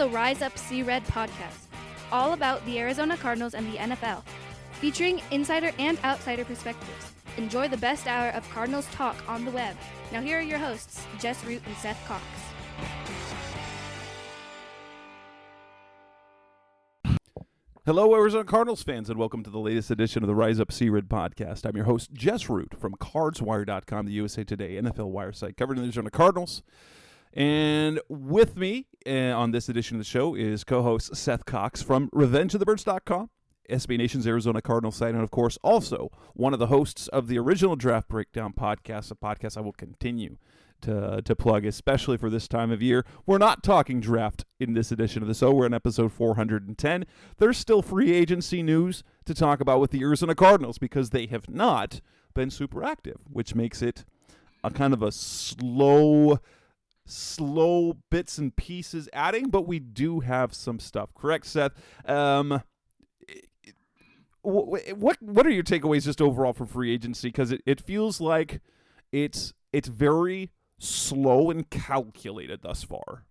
the Rise Up See Red podcast, all about the Arizona Cardinals and the NFL, featuring insider and outsider perspectives. Enjoy the best hour of Cardinals talk on the web. Now here are your hosts, Jess Root and Seth Cox. Hello, Arizona Cardinals fans, and welcome to the latest edition of the Rise Up See Red podcast. I'm your host, Jess Root, from CardsWire.com, the USA Today NFL wire site covering the Arizona Cardinals. And with me on this edition of the show is co-host Seth Cox from RevengeOfTheBirds.com, SB Nation's Arizona Cardinals site, and of course also one of the hosts of the original Draft Breakdown podcast, a podcast I will continue to plug, especially for this time of year. We're not talking draft in this edition of the show. We're in episode 410. There's still free agency news to talk about with the Arizona Cardinals because they have not been super active, which makes it a kind of a slow bits and pieces adding, but we do have some stuff. Correct, Seth? What are your takeaways just overall from free agency? Because it feels like it's very slow and calculated thus far.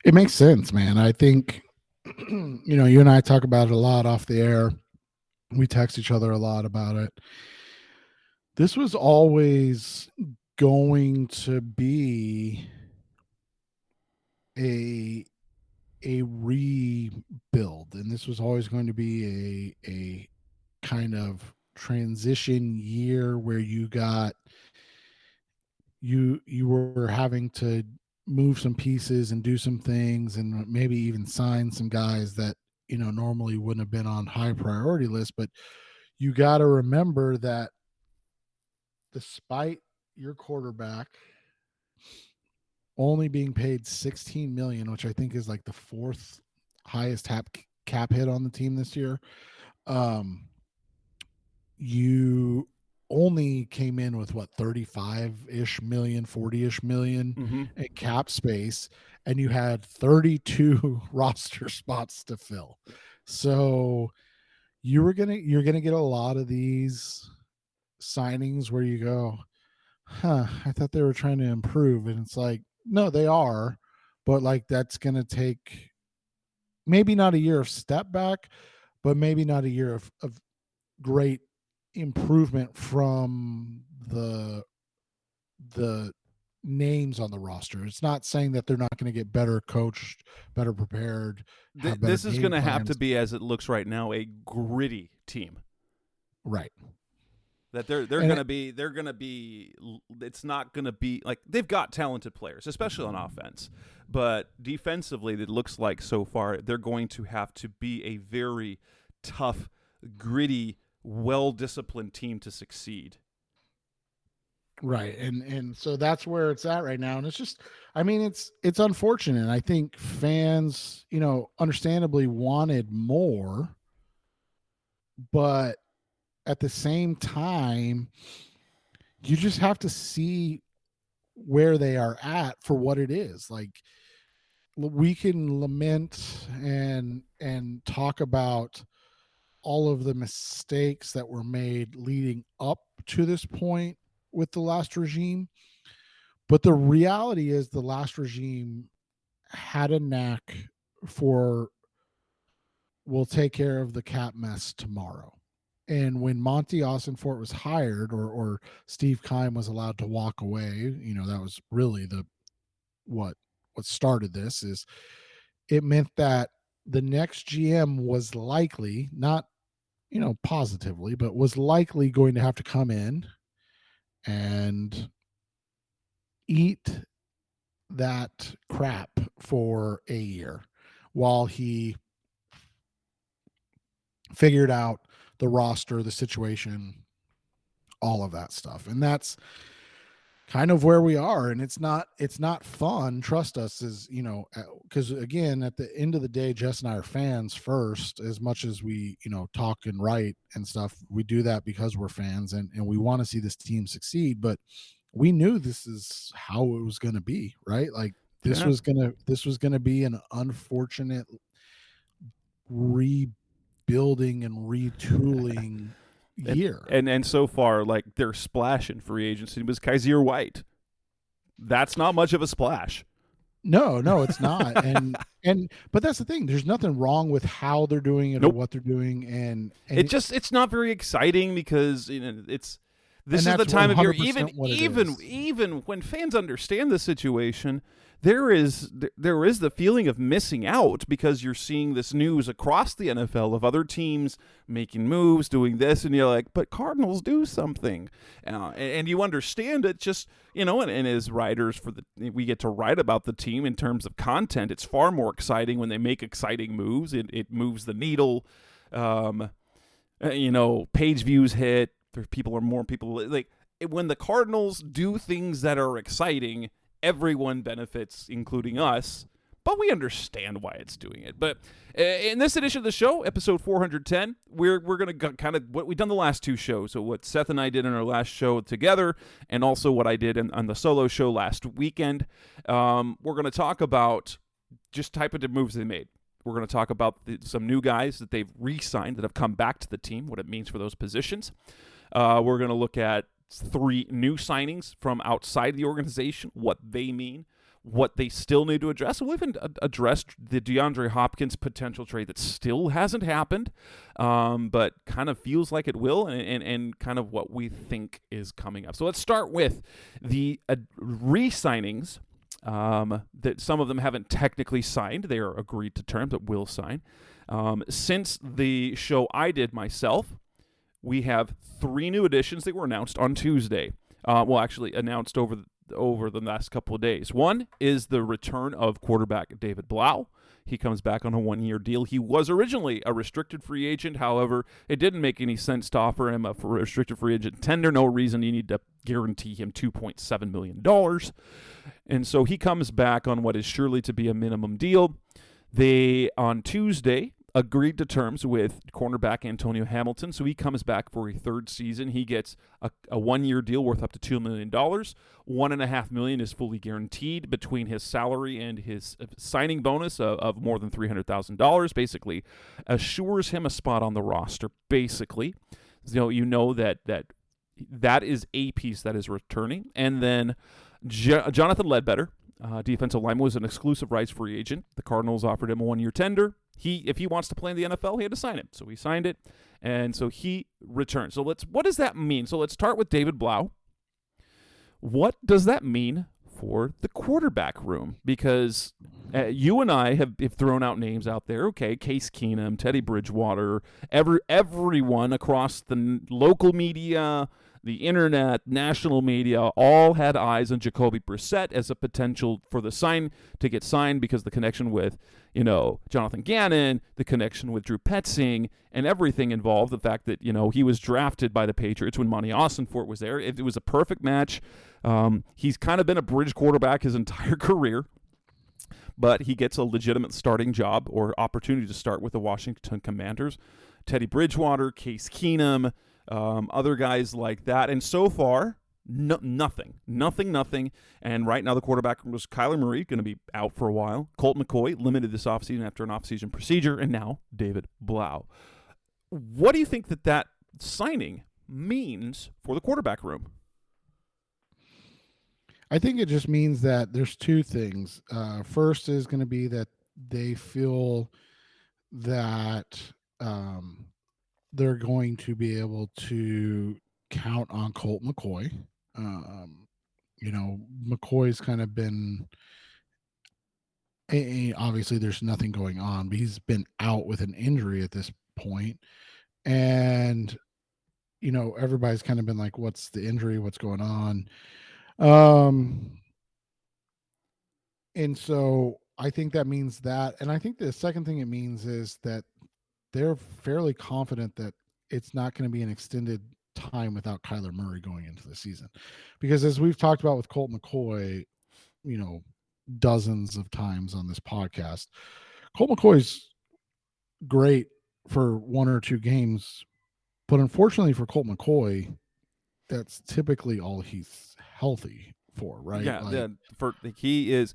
It makes sense, man. I think, you and I talk about it a lot off the air. We text each other a lot about it. This was always going to be a rebuild, and this was always going to be a kind of transition year where you were having to move some pieces and do some things and maybe even sign some guys that normally wouldn't have been on high priority lists. But you got to remember that despite your quarterback only being paid $16 million, which I think is like the fourth highest cap hit on the team this year, you only came in with 35-ish million, 40-ish million in cap space, and you had 32 roster spots to fill. So you're gonna get a lot of these signings where you go, I thought they were trying to improve, and it's like, no, they are, but like that's gonna take maybe not a year of step back, but maybe not a year of great improvement from the names on the roster. It's not saying that they're not going to get better coached, better prepared. This is going to have to be, as it looks right now, a gritty team, right? That they're going to be. It's not going to be like they've got talented players, especially on offense, but defensively, it looks like so far they're going to have to be a very tough, gritty, well-disciplined team to succeed. Right. And so that's where it's at right now. And it's just, it's unfortunate. I think fans, understandably wanted more, but at the same time, you just have to see where they are at for what it is. Like, we can lament and talk about all of the mistakes that were made leading up to this point with the last regime. But the reality is the last regime had a knack for, we'll take care of the cap mess tomorrow. And when Monty Ossenfort was hired, or Steve Keim was allowed to walk away, that was really what started this. Is it meant that the next GM was likely, not positively, but was likely going to have to come in and eat that crap for a year while he figured out the roster, the situation, all of that stuff. And that's kind of where we are. And it's not fun. Trust us, is, because again, at the end of the day, Jess and I are fans first, as much as we, talk and write and stuff. We do that because we're fans and we want to see this team succeed, but we knew this is how it was going to be, right? Like this was going to be an unfortunate rebuilding and retooling year. And so far, like, their splash in free agency was Kaiser White. That's not much of a splash. No, it's not. But that's the thing. There's nothing wrong with how they're doing it or Nope. what they're doing, and It's not very exciting because this is the that's time of year. 100% what it is. Even when fans understand the situation, there is the feeling of missing out because you're seeing this news across the NFL of other teams making moves, doing this, and you're like, but Cardinals do something, and you understand it. Just and as writers we get to write about the team in terms of content. It's far more exciting when they make exciting moves. It moves the needle. Page views hit. More people like when the Cardinals do things that are exciting. Everyone benefits, including us, but we understand why it's doing it. But in this edition of the show, episode 410, we're going to kind of what we've done the last two shows. So what Seth and I did in our last show together, and also what I did on the solo show last weekend. We're going to talk about just type of moves they made. We're going to talk about some new guys that they've re-signed that have come back to the team, what it means for those positions. We're going to look at 3 new signings from outside the organization, what they mean, what they still need to address. And we haven't addressed the DeAndre Hopkins potential trade that still hasn't happened, but kind of feels like it will, and kind of what we think is coming up. So let's start with the re-signings that some of them haven't technically signed. They are agreed to terms that will sign. Since the show I did myself, we have 3 new additions that were announced on Tuesday. Actually announced over the last couple of days. One is the return of quarterback David Blau. He comes back on a 1-year deal. He was originally a restricted free agent. However, it didn't make any sense to offer him a restricted free agent tender. No reason you need to guarantee him $2.7 million. And so he comes back on what is surely to be a minimum deal. They, on Tuesday, agreed to terms with cornerback Antonio Hamilton, so he comes back for a 3rd season. He gets a 1-year deal worth up to $2 million. $1.5 million is fully guaranteed between his salary and his signing bonus of more than $300,000. Basically, assures him a spot on the roster. Basically, that is a piece that is returning, and then Jonathan Ledbetter. Defensive lineman was an exclusive rights free agent. The Cardinals offered him a 1-year tender. If he wants to play in the NFL, he had to sign it. So he signed it, and so he returned. So what does that mean? So let's start with David Blau. What does that mean for the quarterback room? Because you and I have thrown out names out there. Okay, Case Keenum, Teddy Bridgewater, everyone across the local media, the internet, national media, all had eyes on Jacoby Brissett as a potential for to get signed because the connection with, Jonathan Gannon, the connection with Drew Petzing, and everything involved. The fact that, he was drafted by the Patriots when Monty Austinfort was there. It was a perfect match. He's kind of been a bridge quarterback his entire career, but he gets a legitimate starting job or opportunity to start with the Washington Commanders. Teddy Bridgewater, Case Keenum, other guys like that. And so far, nothing. And right now the quarterback was Kyler Murray, going to be out for a while. Colt McCoy, limited this offseason after an offseason procedure. And now David Blau. What do you think that signing means for the quarterback room? I think it just means that there's 2 things. First is going to be that they feel that they're going to be able to count on Colt McCoy. McCoy's kind of been, obviously there's nothing going on, but he's been out with an injury at this point. And, everybody's kind of been like, what's the injury? What's going on? And so I think that means that. And I think the second thing it means is that they're fairly confident that it's not going to be an extended time without Kyler Murray going into the season. Because as we've talked about with Colt McCoy, dozens of times on this podcast, Colt McCoy's great for 1 or 2 games, but unfortunately for Colt McCoy, that's typically all he's healthy for, right? Yeah, he is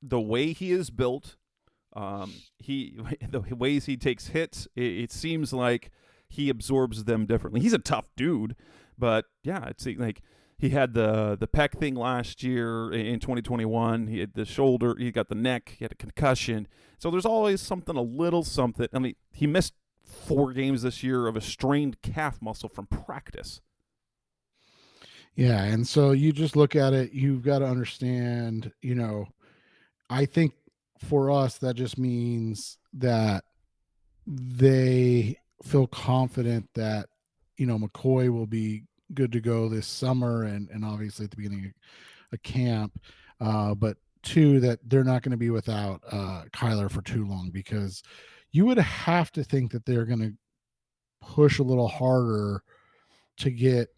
the way he is built. The ways he takes hits, it seems like he absorbs them differently. He's a tough dude, but yeah, it's like He had the pec thing last year in 2021. He had the shoulder. He got the neck. He had a concussion. So there's always something, a little something. I mean, he missed 4 games this year of a strained calf muscle from practice. Yeah, and so you just look at it, you've got to understand, I think for us that just means that they feel confident that, McCoy will be good to go this summer and obviously at the beginning of camp. But 2, that they're not going to be without Kyler for too long, because you would have to think that they're going to push a little harder to get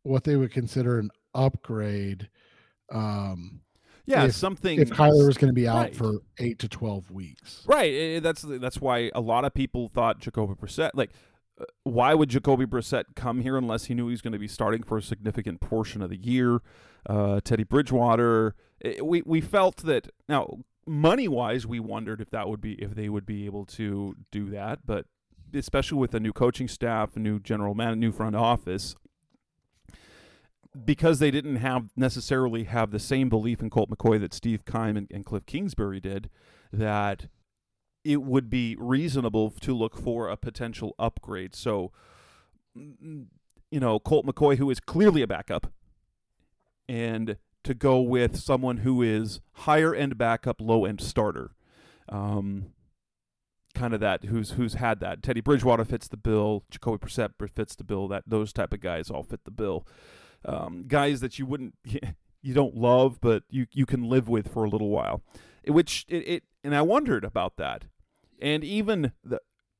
what they would consider an upgrade. If Kyler was going to be out right. for 8 to 12 weeks. Right. That's why a lot of people thought Jacoby Brissett, why would Jacoby Brissett come here unless he knew he was going to be starting for a significant portion of the year? Teddy Bridgewater. We felt that, now, money-wise, we wondered if they would be able to do that, but especially with a new coaching staff, a new general manager, new front office, because they didn't necessarily have the same belief in Colt McCoy that Steve Keim and Cliff Kingsbury did, that it would be reasonable to look for a potential upgrade. So, Colt McCoy, who is clearly a backup, and to go with someone who is higher-end backup, low-end starter. Kind of that, who's had that. Teddy Bridgewater fits the bill. Jacoby Brissett fits the bill. Those type of guys all fit the bill. Guys that you don't love, but you can live with for a little while. And I wondered about that. And even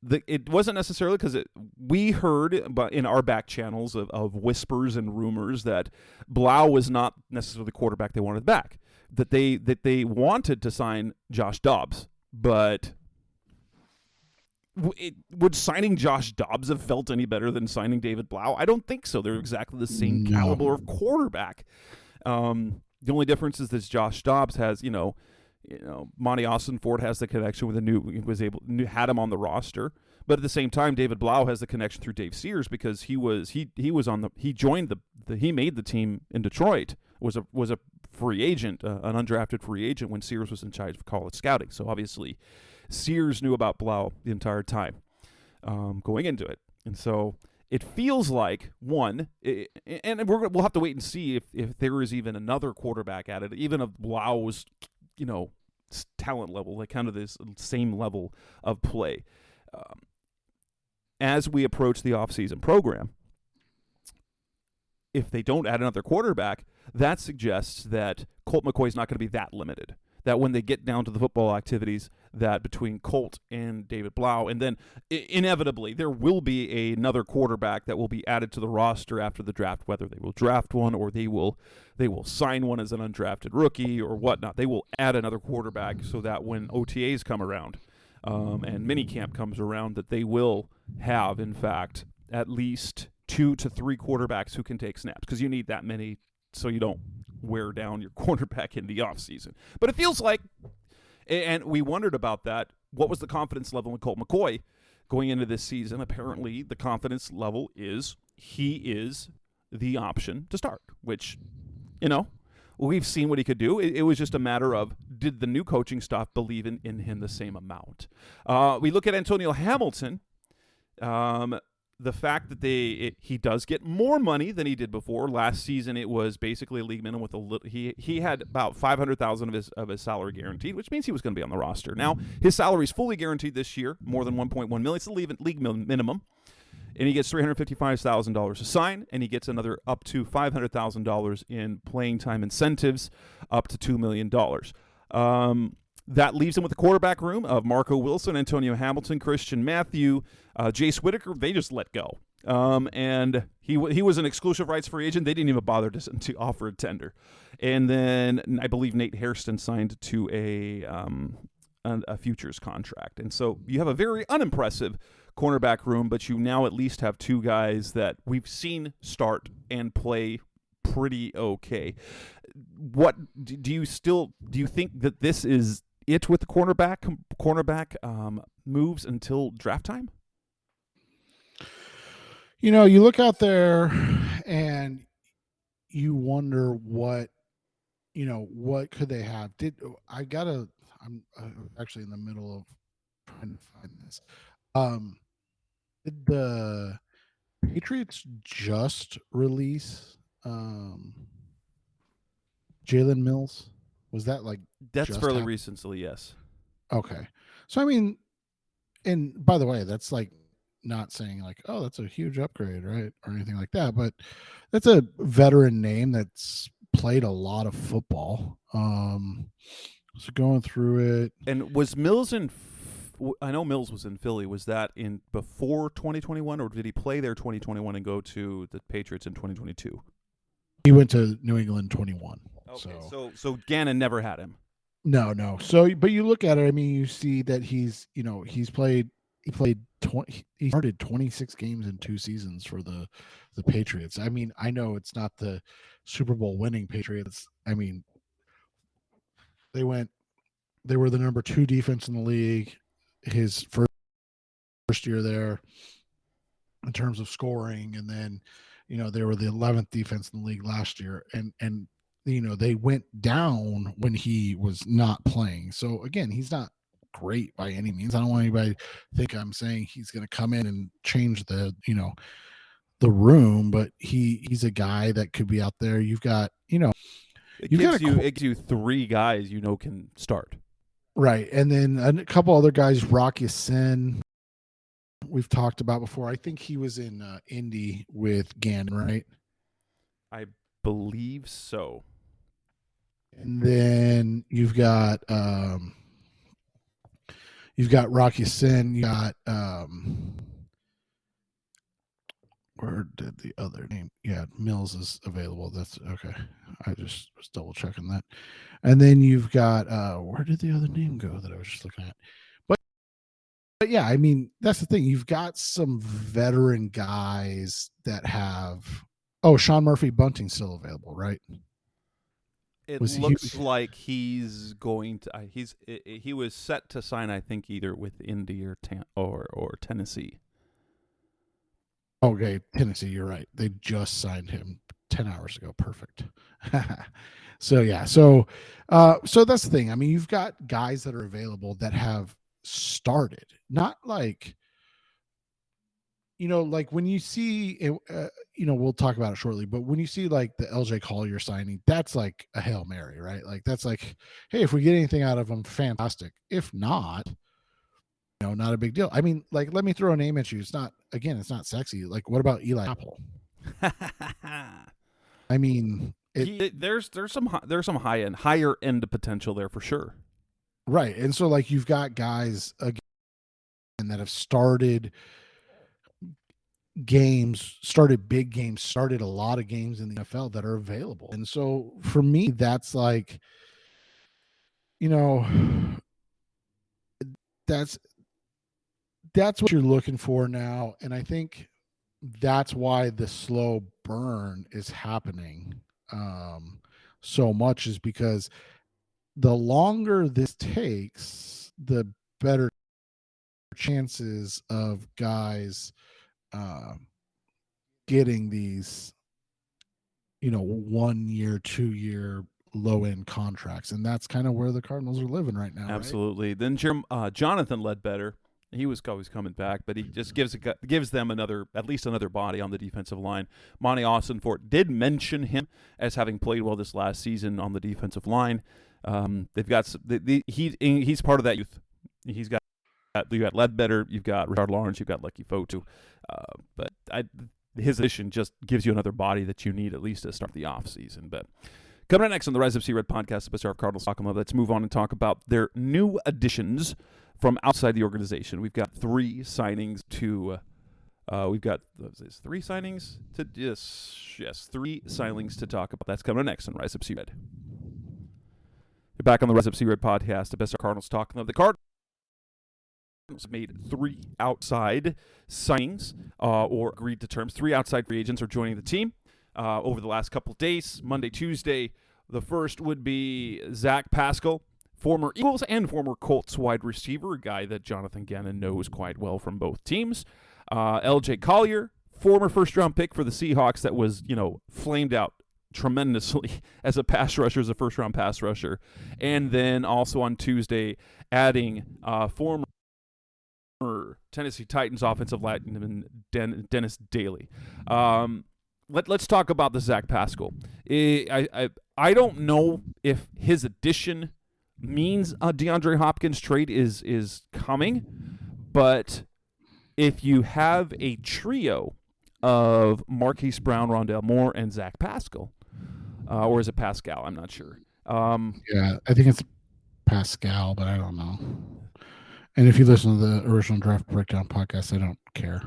it wasn't necessarily because we heard in our back channels of whispers and rumors that Blau was not necessarily the quarterback they wanted back. That they wanted to sign Josh Dobbs, but would signing Josh Dobbs have felt any better than signing David Blau? I don't think so. They're exactly the same caliber of quarterback. The only difference is that Josh Dobbs has, Monty Austin-Ford has the connection with had him on the roster, but at the same time, David Blau has the connection through Dave Sears because he made the team in Detroit, was a free agent, an undrafted free agent when Sears was in charge of college scouting. So obviously, Sears knew about Blau the entire time going into it. And so it feels like, we'll have to wait and see if there is even another quarterback at it, even if Blau's, talent level, like kind of this same level of play. As we approach the offseason program, if they don't add another quarterback, that suggests that Colt McCoy is not going to be that limited. That when they get down to the football activities, that between Colt and David Blau, and then inevitably there will be another quarterback that will be added to the roster after the draft, whether they will draft one or they will sign one as an undrafted rookie or whatnot. They will add another quarterback so that when OTAs come around and minicamp comes around, that they will have, in fact, at least 2 to 3 quarterbacks who can take snaps, because you need that many so you don't wear down your quarterback in the offseason. But it feels like, and we wondered about that, what was the confidence level in Colt McCoy going into this season? Apparently, the confidence level is he is the option to start, which, we've seen what he could do. It was just a matter of, did the new coaching staff believe in him the same amount? We look at Antonio Hamilton. The fact that he does get more money than he did before. Last season, it was basically a league minimum with a little. He had about $500,000 of his salary guaranteed, which means he was going to be on the roster. Now his salary is fully guaranteed this year, more than $1.1 million. It's the league minimum, and he gets $355,000 to sign, and he gets another up to $500,000 in playing time incentives, up to $2 million. That leaves him with the quarterback room of Marco Wilson, Antonio Hamilton, Christian Matthew, Jace Whitaker. They just let go. And he was an exclusive rights free agent. They didn't even bother to offer a tender. And then I believe Nate Hairston signed to a futures contract. And so you have a very unimpressive cornerback room, but you now at least have 2 guys that we've seen start and play pretty okay. What do you think that this is it with the cornerback moves until draft time? You look out there and you wonder what could they have? I'm actually in the middle of trying to find this. Did the Patriots just release Jalen Mills? Was that like That's just fairly recently, yes. Okay. So I mean, and by the way, that's like not saying like, oh, that's a huge upgrade, right? Or anything like that, but that's a veteran name that's played a lot of football. So going through it. And was Mills I know Mills was in Philly. Was that in before 2021, or did he play there 2021 and go to the Patriots in 2022? He went to New England 21. Okay, so Gannon never had him. No. So, but you look at it. I mean, you see that he started 26 games in 2 seasons for the Patriots. I mean, I know it's not the Super Bowl winning Patriots. I mean, they were the number 2 defense in the league his first year there in terms of scoring, and then they were the 11th defense in the league last year, and they went down when he was not playing. So again, he's not great by any means. I don't want anybody to think I'm saying he's going to come in and change the room, but he's a guy that could be out there. You've got it gives you 3 guys can start. Right. And then a couple other guys, Rocky Sin, we've talked about before. I think he was in Indy with Gannon, right? I believe so. And then you've got Rocky Sin, you got where did the other name? Yeah, Mills is available. That's okay. I just was double checking that. And then you've got where did the other name go that I was just looking at? But yeah, I mean, that's the thing. You've got some veteran guys that have Sean Murphy Bunting's still available, right? It looks like he's going to he was set to sign, I think, either with Indy or Tennessee. Okay, Tennessee, you're right. They just signed him 10 hours ago. Perfect. So yeah, so that's the thing. I mean, you've got guys that are available that have started, not like like when you see we'll talk about it shortly, but when you see like the LJ Collier signing, that's like a Hail Mary, right? Like that's like, hey, if we get anything out of him, fantastic. If not, not a big deal. I mean, like, let me throw a name at you. It's not sexy. Like, what about Eli Apple? I mean, there's some higher end potential there for sure. Right. And so like you've got guys again that have started big games, started a lot of games in the NFL that are available. And so for me, that's like, that's what you're looking for now. And I think that's why the slow burn is happening so much, is because the longer this takes, the better chances of guys getting these 1 year, 2 year low end contracts. And that's kind of where the Cardinals are living right now. Absolutely. Right? Then Jonathan Ledbetter, he was always coming back, but he just gives them at least another body on the defensive line. Monty Austin-Fort did mention him as having played well this last season on the defensive line. They've got he's part of that youth. You got Ledbetter, you've got Richard Lawrence, you've got Lucky Fotu, but his addition just gives you another body that you need at least to start the off season. But coming up next on the Rise Up See Red podcast, the best of Cardinals talk about. Let's move on and talk about their new additions from outside the organization. We've got 3 signings to. We've got 3 signings to 3 signings to talk about. That's coming up next on Rise Up See Red. You're back on the Rise Up See Red podcast, the best of Cardinals talking of the Cardinals. Made 3 outside signings or agreed to terms. 3 outside free agents are joining the team over the last couple days, Monday, Tuesday. The first would be Zach Pascal, former Eagles and former Colts wide receiver, a guy that Jonathan Gannon knows quite well from both teams. LJ Collier, former first-round pick for the Seahawks that was, flamed out tremendously as a pass rusher, as a first-round pass rusher. And then also on Tuesday, adding former Tennessee Titans offensive lineman Dennis Daly. Let's talk about the Zach Pascal. I don't know if his addition means a DeAndre Hopkins trade is coming, but if you have a trio of Marquise Brown, Rondale Moore, and Zach Pascal, or is it Pascal? I'm not sure. Yeah, I think it's Pascal, but I don't know. And if you listen to the original Draft Breakdown podcast, I don't care.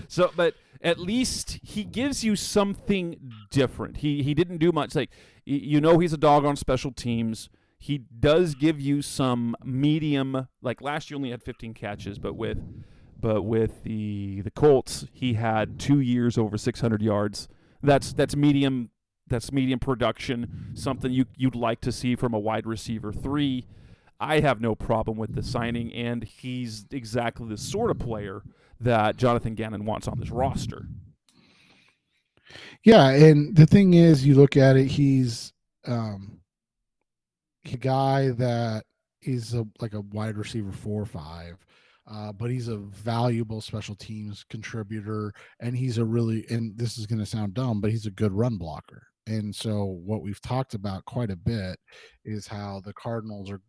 So, but at least he gives you something different. He didn't do much. Like, he's a dog on special teams. He does give you some medium. Like last year, only had 15 catches, but with the Colts, he had 2 years over 600 yards. That's medium. That's medium production. Something you'd like to see from a wide receiver 3. I have no problem with the signing, and he's exactly the sort of player that Jonathan Gannon wants on this roster. Yeah, and the thing is, you look at it, he's a guy that is like a wide receiver 4 or 5, but he's a valuable special teams contributor, and he's and this is going to sound dumb, but he's a good run blocker. And so what we've talked about quite a bit is how the Cardinals are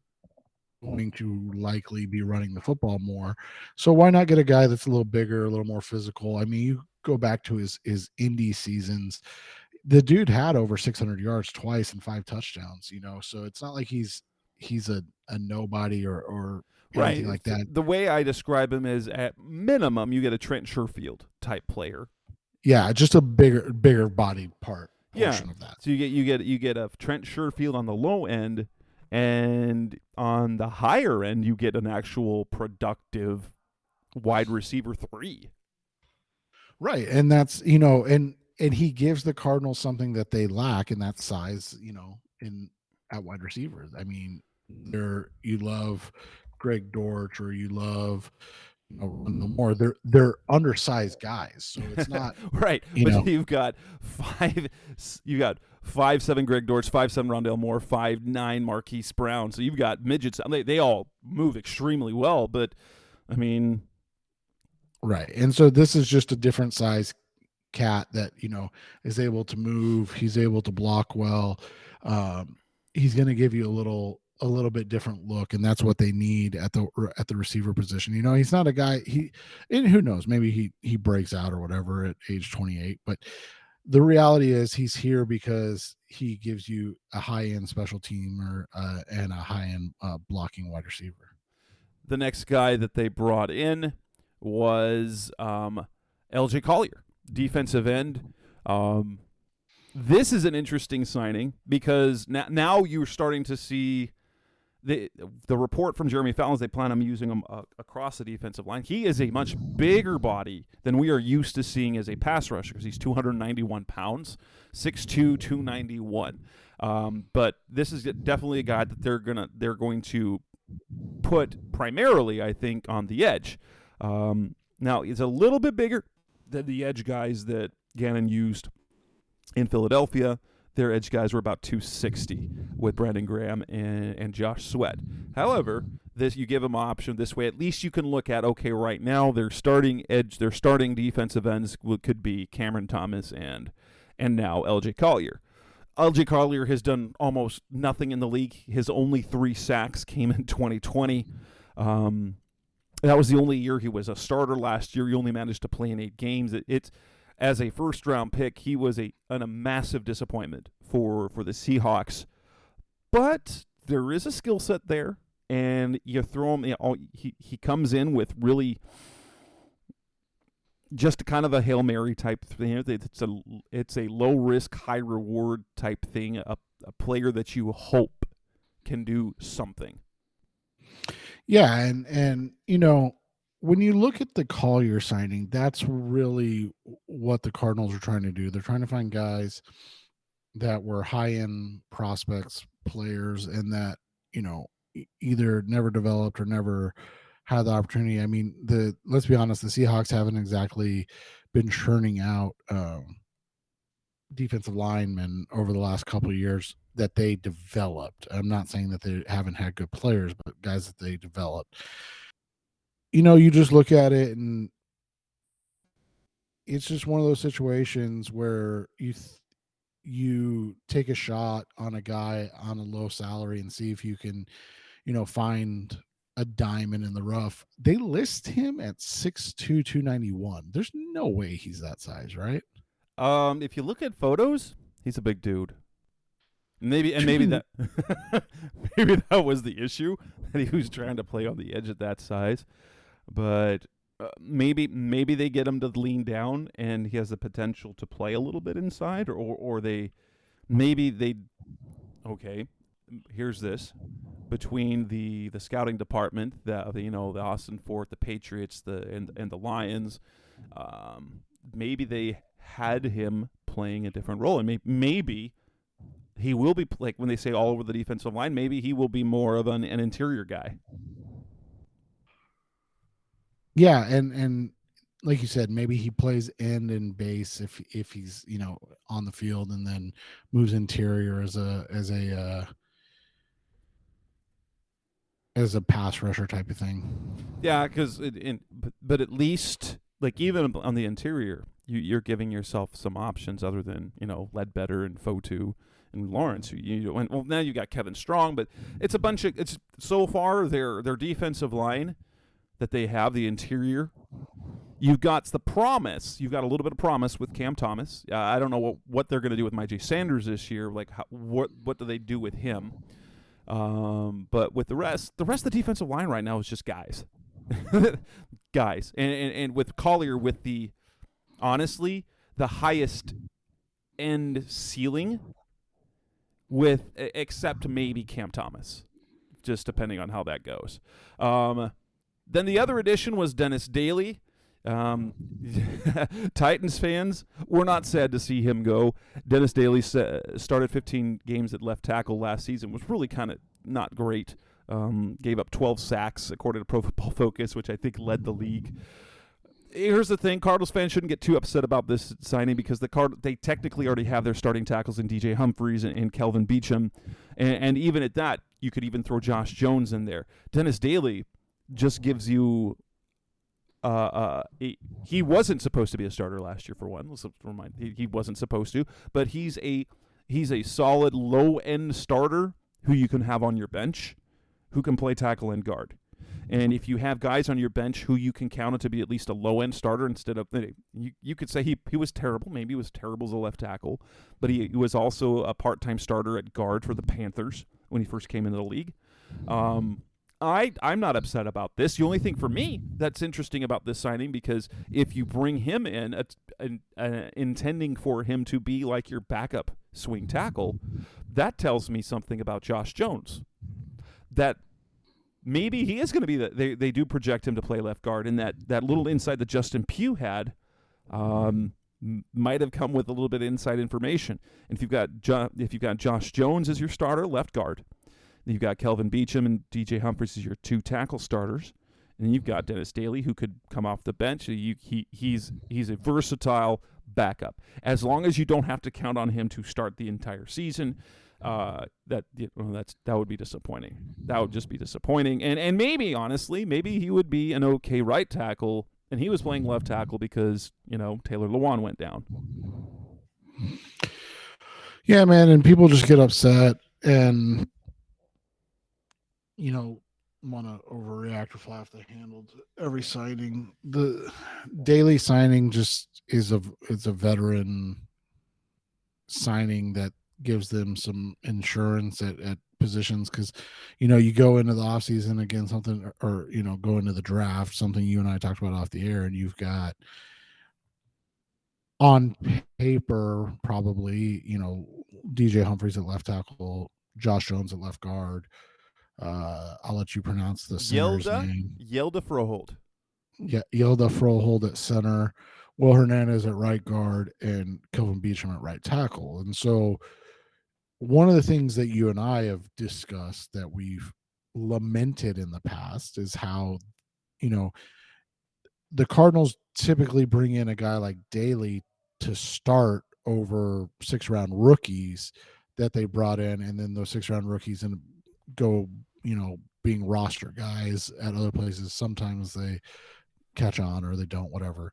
going to likely be running the football more. So why not get a guy that's a little bigger, a little more physical? I mean, you go back to his indie seasons, the dude had over 600 yards twice and 5 touchdowns, so it's not like he's a nobody or anything like that. The way I describe him is, at minimum, you get a Trent Sherfield type player. Yeah, just a bigger body portion of that. So you get a Trent Sherfield on the low end, and on the higher end, you get an actual productive wide receiver 3. Right, and that's and he gives the Cardinals something that they lack, and that's size. At wide receivers. I mean, you love Greg Dortch, or you love more. They're undersized guys, so it's not right. But you've got 5'7" Greg Dortch, 5'7" Rondale Moore, 5'9" Marquise Brown. So you've got midgets. They all move extremely well, but I mean, right. And so this is just a different size cat that is able to move. He's able to block well. He's going to give you a little bit different look, and that's what they need at the receiver position. He's not a guy. And who knows? Maybe he breaks out or whatever at age 28, but the reality is he's here because he gives you a high-end special teamer and a high-end blocking wide receiver. The next guy that they brought in was LJ Collier, defensive end. This is an interesting signing because now you're starting to see the report from Jeremy Fallon is they plan on using him across the defensive line. He is a much bigger body than we are used to seeing as a pass rusher because he's 291 pounds, 6'2", 291. But this is definitely a guy that they're going to put primarily, I think, on the edge. Now, he's a little bit bigger than the edge guys that Gannon used in Philadelphia. Their edge guys were about 260 with Brandon Graham and Josh Sweat. However, you give them an option this way. At least you can look at, okay, right now their starting defensive ends could be Cameron Thomas and now LJ Collier. LJ Collier has done almost nothing in the league. His only 3 sacks came in 2020. That was the only year he was a starter last year. He only managed to play in 8 games. It's as a first-round pick, he was a massive disappointment for the Seahawks. But there is a skill set there, and you throw him. He comes in with really just kind of a Hail Mary type thing. It's a low-risk, high-reward type thing, a player that you hope can do something. Yeah, and when you look at the Collier signing, that's really what the Cardinals are trying to do. They're trying to find guys that were high-end prospects, players, and that, either never developed or never had the opportunity. I mean, let's be honest, the Seahawks haven't exactly been churning out defensive linemen over the last couple of years that they developed. I'm not saying that they haven't had good players, but guys that they developed. You just look at it and it's just one of those situations where you take a shot on a guy on a low salary and see if you can, find a diamond in the rough. They list him at 6'2", 291. There's no way he's that size, right? If you look at photos, he's a big dude. Maybe that maybe that was the issue, that he was trying to play on the edge at that size. But maybe they get him to lean down, and he has the potential to play a little bit inside, or okay. Here's this: between the scouting department, the Austin Fort, the Patriots, and the Lions, maybe they had him playing a different role, and maybe he will be, like when they say all over the defensive line, maybe he will be more of an interior guy. Yeah, and like you said, maybe he plays end and base if he's on the field, and then moves interior as a pass rusher type of thing. Yeah, because but at least, like, even on the interior, you're giving yourself some options other than Ledbetter and Fotu and Lawrence. Well, now you got Kevin Strong, but it's a bunch of so far their defensive line that they have, the interior. You've got the promise. You've got a little bit of promise with Cam Thomas. I don't know what they're going to do with Myjai Sanders this year. Like, what do they do with him? But with the rest of the defensive line right now is just guys. Guys. And with Collier with honestly, the highest end ceiling except maybe Cam Thomas, just depending on how that goes. Then the other addition was Dennis Daly. Titans fans were not sad to see him go. Dennis Daly started 15 games at left tackle last season, was really kind of not great. Gave up 12 sacks, according to Pro Football Focus, which I think led the league. Here's the thing: Cardinals fans shouldn't get too upset about this signing, because they technically already have their starting tackles in DJ Humphries and Kelvin Beachum, and even at that, you could even throw Josh Jones in there. Dennis Daly just gives you he wasn't supposed to be a starter last year, for one. Let's remind, he wasn't supposed to, but he's a solid low end starter who you can have on your bench, who can play tackle and guard. And if you have guys on your bench who you can count on to be at least a low end starter, instead of, you could say he was terrible. Maybe he was terrible as a left tackle, but he was also a part-time starter at guard for the Panthers when he first came into the league. I'm not upset about this. The only thing for me that's interesting about this signing, because if you bring him in intending for him to be like your backup swing tackle, that tells me something about Josh Jones. That maybe he is going to be they do project him to play left guard, and that little insight that Justin Pugh had might have come with a little bit of inside information. And if you've got Josh Jones as your starter, left guard, you've got Kelvin Beachum and DJ Humphries as your two tackle starters. And then you've got Dennis Daly, who could come off the bench. He's a versatile backup. As long as you don't have to count on him to start the entire season, that would be disappointing. That would just be disappointing. And maybe, honestly, maybe he would be an okay right tackle, and he was playing left tackle because, Taylor Lewan went down. Yeah, man, and people just get upset and want to overreact or fly off the handle to every signing. The Daily signing just is a veteran signing that gives them some insurance at positions, because you go into the offseason again something, or go into the draft, something you and I talked about off the air, and you've got on paper probably DJ Humphries at left tackle, Josh Jones at left guard. I'll let you pronounce the center's name. Yelda Froholt. Yeah, Yelda Froholt at center, Will Hernandez at right guard, and Kelvin Beachum at right tackle. And so one of the things that you and I have discussed that we've lamented in the past is how, the Cardinals typically bring in a guy like Daly to start over 6-round rookies that they brought in, and then those 6-round rookies and go, being roster guys at other places. Sometimes they catch on or they don't, whatever.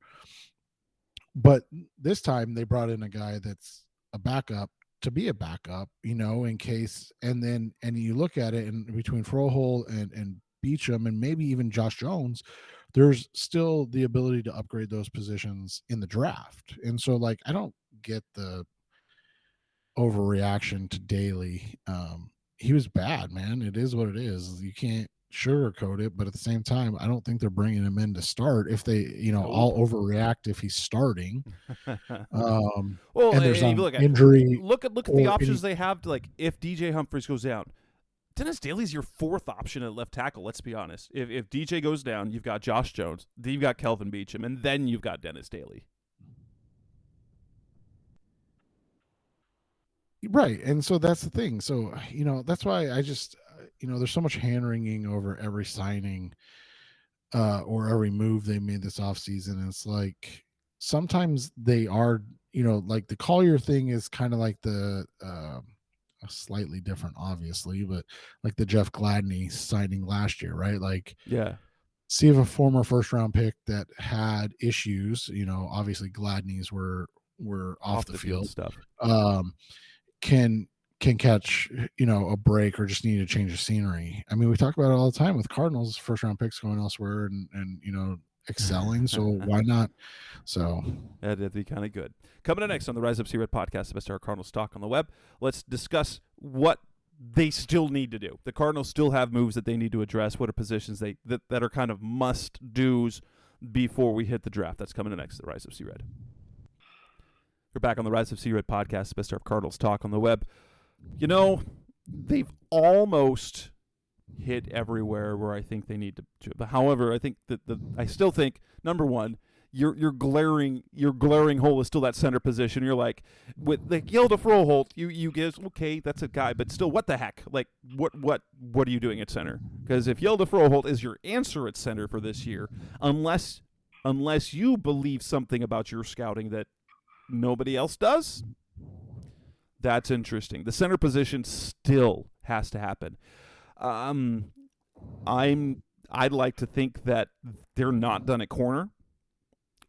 But this time they brought in a guy that's a backup to be a backup, in case. And you look at it, and between Froholt and Beachum and maybe even Josh Jones, there's still the ability to upgrade those positions in the draft. And so, I don't get the overreaction to Daly. He was bad, man. It is what it is. You can't sugarcoat it, but at the same time, I don't think they're bringing him in to start. If they, all overreact if he's starting. Well, and there's and look injury. Look at the options they have to, if DJ Humphries goes down. Dennis Daly's your fourth option at left tackle, let's be honest. If DJ goes down, you've got Josh Jones, then you've got Kelvin Beachum, and then you've got Dennis Daly. Right. And so that's the thing. So, that's why I just, there's so much hand-wringing over every signing or every move they made this offseason. It's like sometimes they are, the Collier thing is kind of like the slightly different, obviously, but like the Jeff Gladney signing last year, right? Yeah. See if a former first-round pick that had issues, obviously Gladney's were off the field stuff. Can catch, a break or just need to change the scenery. I mean, we talk about it all the time with Cardinals first round picks going elsewhere and excelling. So why not? So that'd be kind of good. Coming up next on the Rise Up See Red podcast, the best of our Cardinals talk on the web. Let's discuss what they still need to do. The Cardinals still have moves that they need to address. What are positions that are kind of must do's before we hit the draft? That's coming up next. The Rise Up See Red. We're back on the Rise of See Red podcast, the best of Cardinals talk on the web. They've almost hit everywhere where I think they need to. But however, I think I still think, number one, your glaring hole is still that center position. You're like, with the Yelda Froholt, you guess, okay, that's a guy, but still, what the heck? What are you doing at center? Because if Yelda Froholt is your answer at center for this year, unless you believe something about your scouting that nobody else does, that's interesting. The center position still has to happen. I'd like to think that they're not done at corner,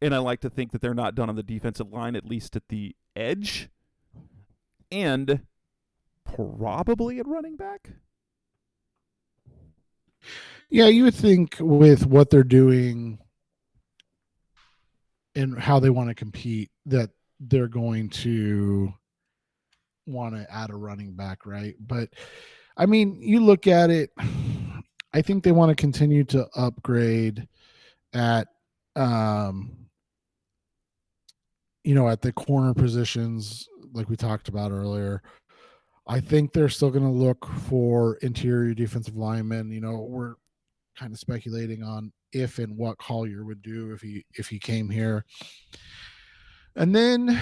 and I like to think that they're not done on the defensive line, at least at the edge, and probably at running back. Yeah, you would think with what they're doing and how they want to compete that they're going to want to add a running back, right? But I mean, you look at it, I think they want to continue to upgrade at at the corner positions like we talked about earlier. I think they're still going to look for interior defensive linemen. We're kind of speculating on if and what Collier would do if he came here. And then,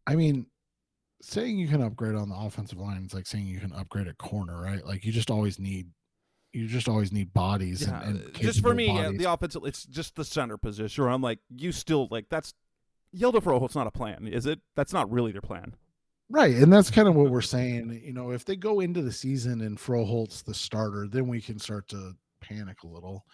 I mean, saying you can upgrade on the offensive line is like saying you can upgrade at corner, right? Like you just always need bodies. Yeah, and just for me, bodies. the offensive, it's just the center position where I'm like, you still, that's Yelda Froholt's not a plan, is it? That's not really their plan. Right, and that's kind of what we're saying. If they go into the season and Froholt's the starter, then we can start to panic a little.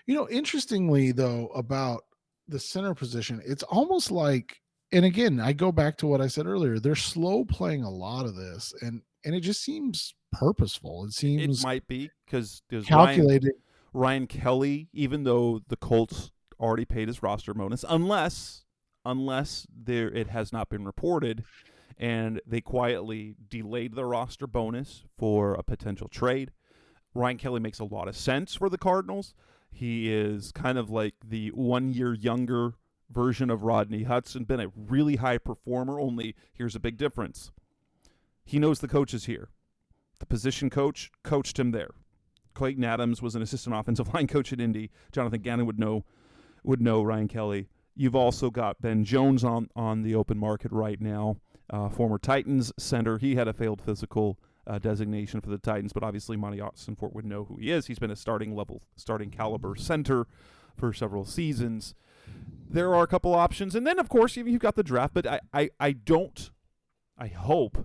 Interestingly, though, about the center position, it's almost like, and again, I go back to what I said earlier, they're slow playing a lot of this, and it just seems purposeful. It might be because there's calculated. Ryan Kelly, even though the Colts already paid his roster bonus, unless it has not been reported, and they quietly delayed the roster bonus for a potential trade. Ryan Kelly makes a lot of sense for the Cardinals. He is kind of like the 1 year younger version of Rodney Hudson, been a really high performer, only here's a big difference. He knows the coaches here. The position coach coached him there. Clayton Adams was an assistant offensive line coach at Indy. Jonathan Gannon would know Ryan Kelly. You've also got Ben Jones on the open market right now, former Titans center. He had a failed physical designation for the Titans, but obviously Monty Austin-Fort would know who he is. He's been a starting caliber center for several seasons. there are a couple options. And then, of course, you've got the draft. But I hope,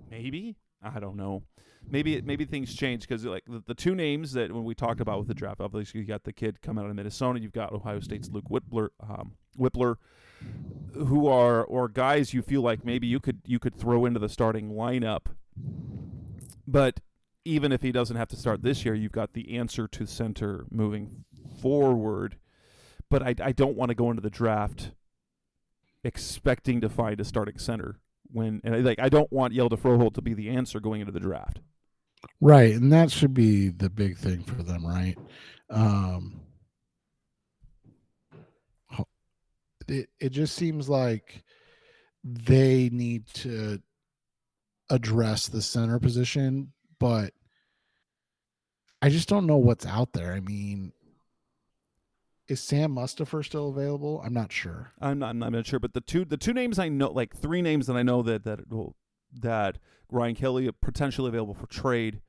maybe, I don't know. Maybe things change because like the two names that when we talked about with the draft, obviously you got the kid coming out of Minnesota, you've got Ohio State's Luke Whippler, who are guys you feel like maybe you could throw into the starting lineup. But even if he doesn't have to start this year, you've got the answer to center moving forward. But I don't want to go into the draft expecting to find a starting center I don't want Yelda Froholt to be the answer going into the draft. Right, and that should be the big thing for them, right? It just seems like they need to address the center position, but I just don't know what's out there. I mean, is Sam Mustipher still available? I'm not sure. I'm not sure, but the two names I know, like three names that I know that Ryan Kelly potentially available for trade.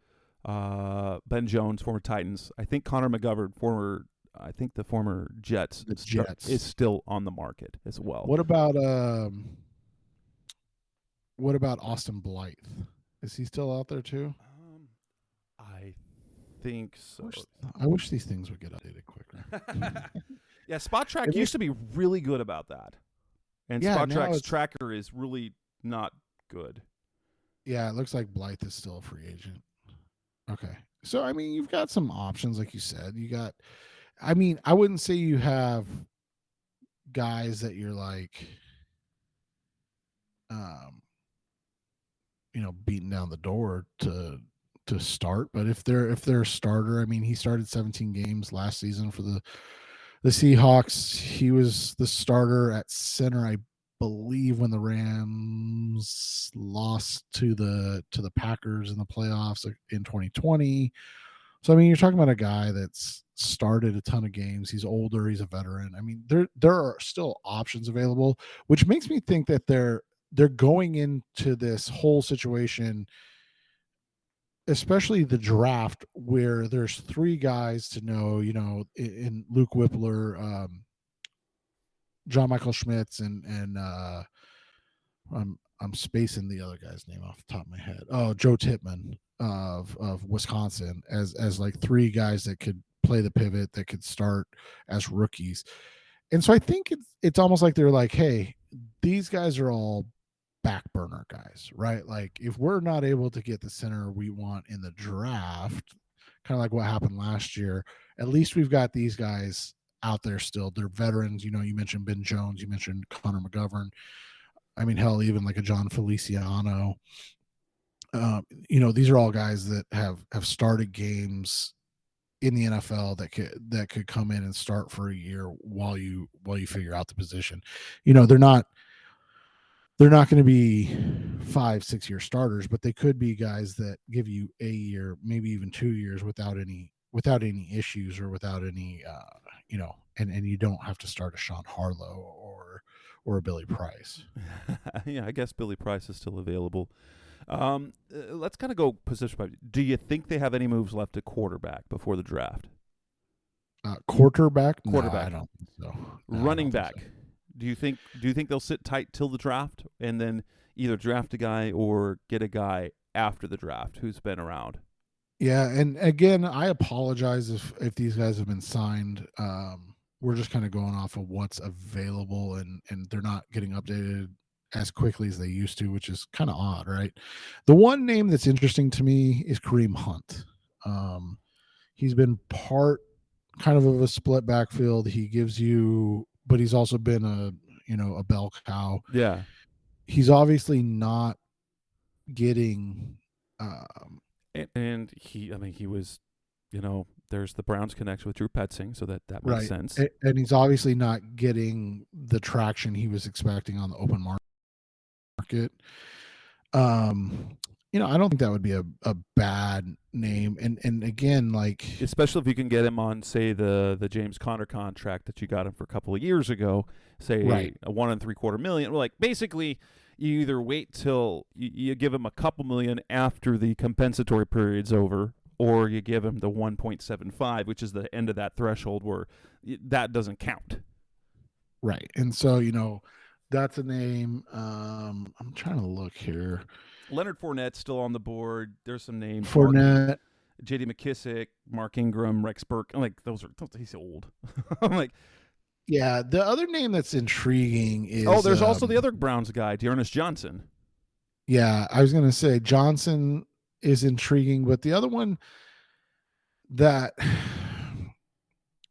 Ben Jones, former Titans. I think Connor McGovern, the former Jets, is still on the market as well. What about Austin Blythe? Is he still out there too? I think so. I wish these things would get updated quicker. Yeah, Spot Track used to be really good about that. And Spot Track's tracker is really not good. Yeah, it looks like Blythe is still a free agent. Okay. So, I mean, you've got some options, like you said. I wouldn't say you have guys that you're like, beating down the door to start. But if they're a starter, I mean, he started 17 games last season for the Seahawks. He was the starter at center, I believe, when the Rams lost to the Packers in the playoffs in 2020. So I mean, you're talking about a guy that's started a ton of games. He's older. He's a veteran. I mean, there are still options available, which makes me think that they're going into this whole situation, especially the draft, where there's three guys to know, in Luke Whippler, John Michael Schmitz, and I'm spacing the other guy's name off the top of my head. Oh, Joe Tippmann of Wisconsin as like three guys that could play the pivot, that could start as rookies. And so I think it's almost like they're like, hey, these guys are all back burner guys, right? Like if we're not able to get the center we want in the draft, kind of like what happened last year, at least we've got these guys out there still. They're veterans. You mentioned Ben Jones, you mentioned Connor McGovern. I mean, hell, even like a John Feliciano. These are all guys that have started games in the NFL that could come in and start for a year while you figure out the position. They're not going to be 5-6 year starters, but they could be guys that give you a year, maybe even 2 years without any issues or without any, and you don't have to start a Sean Harlow or a Billy Price. Yeah, I guess Billy Price is still available. Let's kind of go position by. Do you think they have any moves left at quarterback before the draft? Quarterback? No, I don't think so. Running back. So. Do you think they'll sit tight till the draft and then either draft a guy or get a guy after the draft who's been around? Yeah, and again, I apologize if these guys have been signed. We're just kind of going off of what's available, and they're not getting updated as quickly as they used to, which is kind of odd, right? The one name that's interesting to me is Kareem Hunt. He's been part kind of a split backfield. He gives you, but he's also been a bell cow. Yeah. He's obviously not getting and he was, there's the Browns connection with Drew Petzing, so that makes sense. And he's obviously not getting the traction he was expecting on the open market. I don't think that would be a bad name. And again, like, especially if you can get him on, say, the James Conner contract that you got him for a couple of years ago, say a $1 3/4 million. Like basically, you either wait till you give him a couple million after the compensatory period's over, or you give him the 1.75, which is the end of that threshold where that doesn't count. Right. And so, that's a name. I'm trying to look here. Leonard Fournette's still on the board. There's some names. Fournette. J.D. McKissick, Mark Ingram, Rex Burke. I'm like, he's old. I'm like, Yeah. The other name that's intriguing is. oh, there's also the other Browns guy, Dearness Johnson. Yeah. I was going to say Johnson is intriguing, but the other one that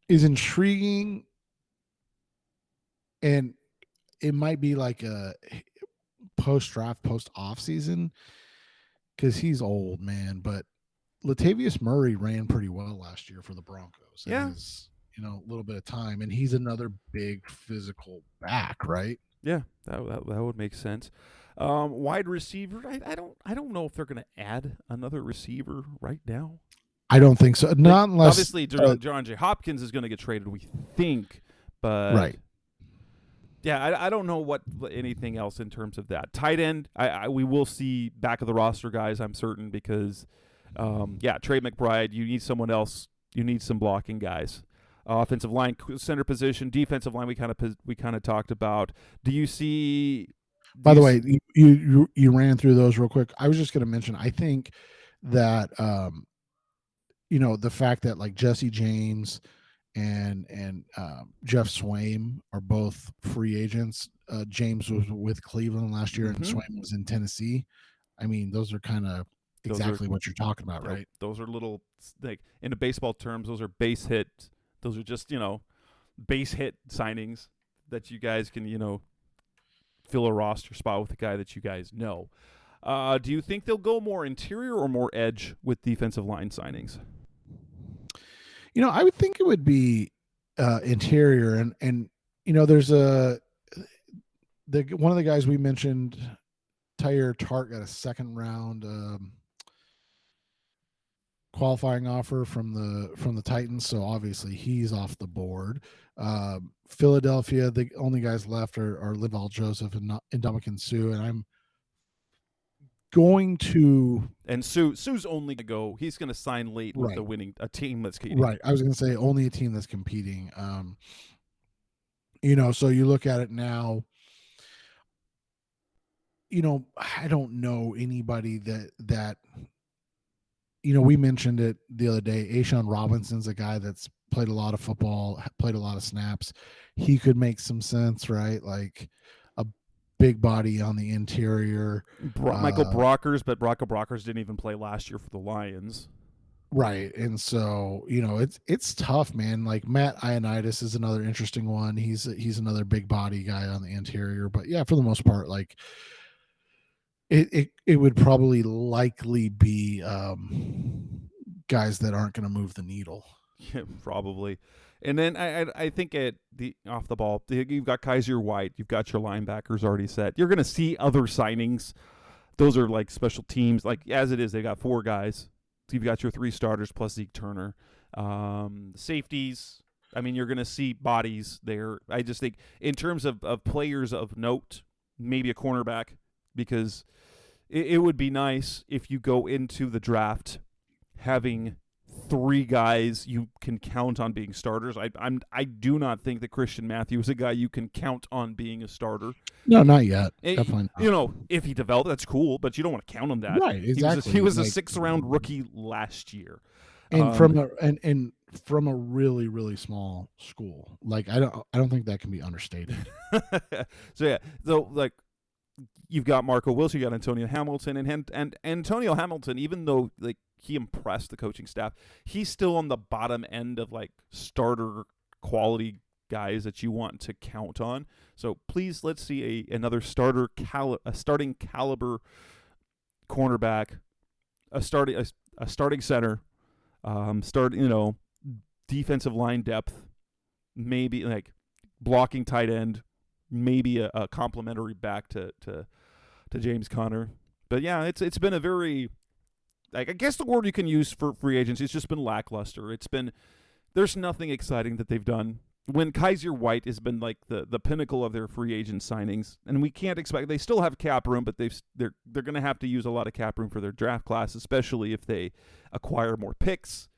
is intriguing, and it might be like a post-draft, post-off season, because he's old, man, but Latavius Murray ran pretty well last year for the Broncos. Yeah. His, a little bit of time, and he's another big physical back, right? Yeah, that would make sense. Wide receiver, I don't know if they're going to add another receiver right now. I don't think so. Not unless obviously DeAndre Hopkins is going to get traded, we think, but right. Yeah, I don't know what anything else in terms of that. Tight end, we will see back of the roster guys, I'm certain, because Trey McBride, you need someone else. You need some blocking guys. Offensive line, center position, defensive line. We kind of talked about. Do you see? By the way, you ran through those real quick. I was just going to mention. I think that the fact that like Jesse James and Jeff Swaim are both free agents. James was with Cleveland last year, and Swaim was in Tennessee. I mean, those are kind of exactly what you're talking about, right? Those are little, like in the baseball terms, those are base hit. Those are just, base hit signings that you guys can, fill a roster spot with a guy that you guys know. Do you think they'll go more interior or more edge with defensive line signings? I would think it would be interior, and there's one of the guys we mentioned, Tyre Tart, got a second round qualifying offer from the Titans, so obviously he's off the board. Philadelphia, the only guys left are Linval Joseph and Ndamukong Suh, and I'm going to. And Sue's only going to go. He's going to sign late with a team that's competing. Right. I was going to say only a team that's competing. So you look at it now. I don't know anybody that. We mentioned it the other day. Ashawn Robinson's a guy that's played a lot of football, played a lot of snaps. He could make some sense, right? Like a big body on the interior. Michael Brockers, but Brockers didn't even play last year for the Lions. Right. And so, it's tough, man. Like Matt Ioannidis is another interesting one. He's another big body guy on the interior. But yeah, for the most part, like it would probably likely be guys that aren't going to move the needle. Yeah, probably. And then I think at the off the ball, you've got Kaiser White, you've got your linebackers already set. You're going to see other signings. Those are like special teams. Like as it is, they got 4 guys. So you've got your 3 starters plus Zeke Turner. Safeties, I mean, you're going to see bodies there. I just think in terms of players of note, maybe a cornerback, because it would be nice if you go into the draft having 3 guys you can count on being starters. I do not think that Christian Matthew is a guy you can count on being a starter. No, not yet. Definitely not. If he developed, that's cool, but you don't want to count on that. Right, exactly. He was a 6th round rookie last year. And from a really, really small school. Like I don't think that can be understated. You've got Marco Wilson, you got Antonio Hamilton, and Antonio Hamilton, even though like he impressed the coaching staff, he's still on the bottom end of like starter quality guys that you want to count on. So please, let's see another starting caliber cornerback, a starting center, defensive line depth, maybe like blocking tight end, maybe a complimentary back to James Conner. But yeah, it's been a very, like, I guess the word you can use for free agency, it's just been lackluster. There's nothing exciting that they've done. When Kaiser White has been like the pinnacle of their free agent signings, and we can't expect, they still have cap room, but they're going to have to use a lot of cap room for their draft class, especially if they acquire more picks.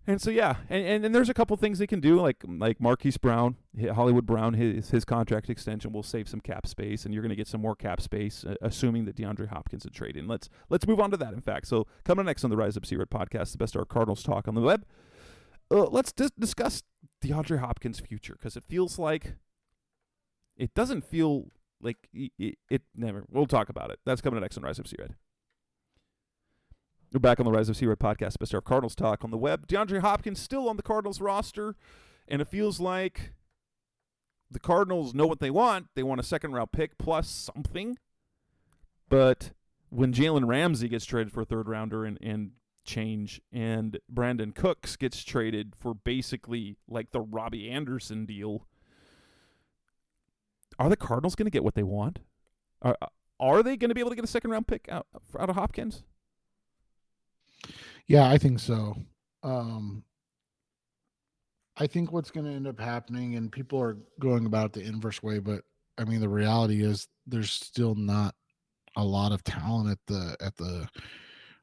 And so yeah, and there's a couple things they can do, like Marquise Brown, Hollywood Brown, his contract extension will save some cap space, and you're going to get some more cap space, assuming that DeAndre Hopkins is traded. And let's move on to that. In fact, so coming next on the Rise Up C-Red podcast, the best of our Cardinals talk on the web. Let's discuss DeAndre Hopkins' future, because it doesn't feel like it never. We'll talk about it. That's coming next on Rise Up C-Red. We're back on the Rise of C-Red podcast, best of our Cardinals talk on the web. DeAndre Hopkins still on the Cardinals roster, and it feels like the Cardinals know what they want. They want a second-round pick plus something. But when Jalen Ramsey gets traded for a third-rounder and change, and Brandon Cooks gets traded for basically like the Robbie Anderson deal, are the Cardinals going to get what they want? Are they going to be able to get a second-round pick out of Hopkins? Yeah, I think so. I think what's going to end up happening, and people are going about it the inverse way, but I mean, the reality is there's still not a lot of talent at the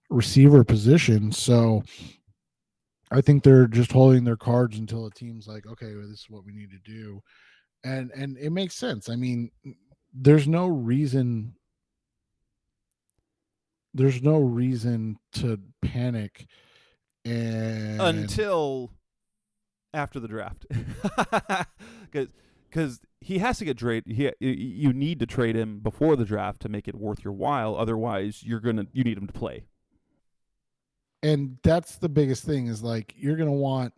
receiver position. So I think they're just holding their cards until a team's like, okay, well, this is what we need to do. And it makes sense. I mean, there's no reason to panic until after the draft, because he has to get traded. You need to trade him before the draft to make it worth your while. Otherwise, you need him to play. And that's the biggest thing, is like you're gonna want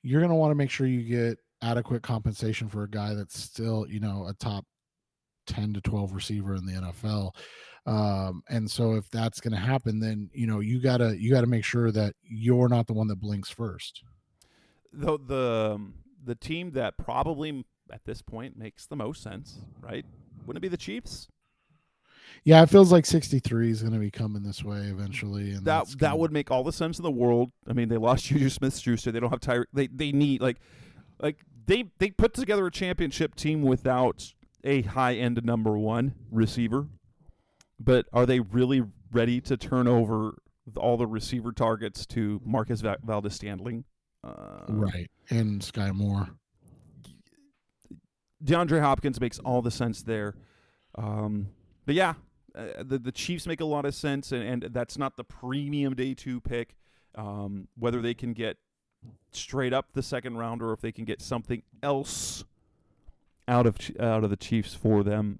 to make sure you get adequate compensation for a guy that's still, a top 10 to 12 receiver in the NFL. And so if that's going to happen, then, you gotta make sure that you're not the one that blinks first. The team that probably at this point makes the most sense, right? Wouldn't it be the Chiefs? Yeah, it feels like 63 is going to be coming this way eventually, and that would make all the sense in the world. I mean, they lost Juju Smith-Schuster. They don't have Tyreek. They need they put together a championship team without a high-end number one receiver. But are they really ready to turn over all the receiver targets to Marcus Valdes-Scantling? Right, and Sky Moore. DeAndre Hopkins makes all the sense there. But yeah, the Chiefs make a lot of sense, and that's not the premium day two pick. Whether they can get straight up the second round, or if they can get something else out of the Chiefs for him